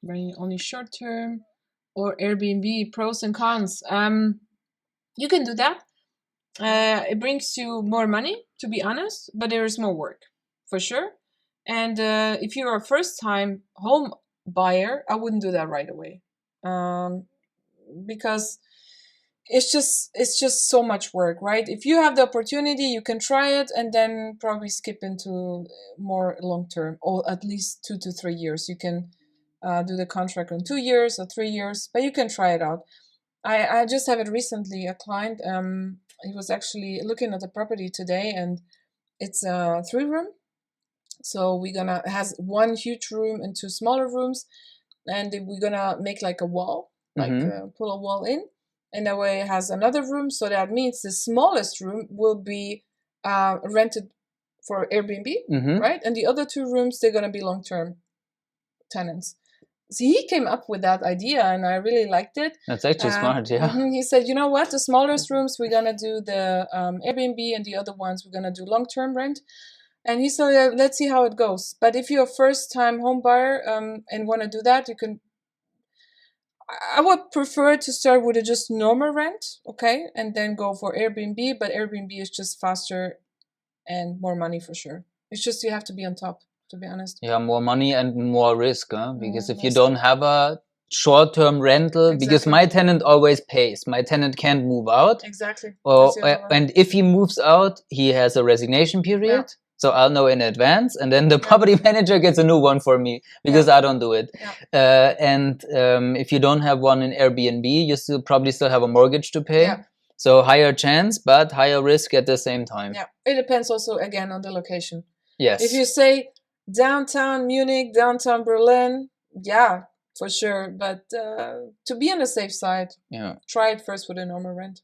renting only short term, or Airbnb, pros and cons. You can do that. It brings you more money, to be honest, but there is more work, for sure. And if you're a first-time home buyer, I wouldn't do that right away, because it's just so much work, right? If you have the opportunity, you can try it and then probably skip into more long-term, or at least 2 to 3 years. You can do the contract in 2 years or 3 years, but you can try it out. I just have it recently. A client, he was actually looking at the property today, and it's a 3-room. So we're gonna has one huge room and 2 smaller rooms, and we're gonna make like a wall, like pull a wall in, and that way it has another room. So that means the smallest room will be rented for Airbnb, right? And the other 2 rooms, they're gonna be long-term tenants. So he came up with that idea, and I really liked it. That's actually smart, yeah. He said, you know what, the smallest rooms, we're going to do the Airbnb, and the other ones, we're going to do long-term rent. And he said, let's see how it goes. But if you're a first-time home buyer and want to do that, you can... I would prefer to start with a just normal rent, okay? And then go for Airbnb, but Airbnb is just faster and more money for sure. It's just you have to be on top, to be honest. Yeah, more money and more risk, huh? Because if you don't have a short-term rental, because my tenant always pays. My tenant can't move out. Exactly. And if he moves out, he has a resignation period. Yeah. So I'll know in advance, and then the property manager gets a new one for me because I don't do it. And if you don't have one in Airbnb, you probably still have a mortgage to pay. So higher chance, but higher risk at the same time. Yeah, it depends also again on the location. Yes. If you say downtown Munich, downtown Berlin, yeah, for sure. But to be on the safe side, try it first with a normal rent.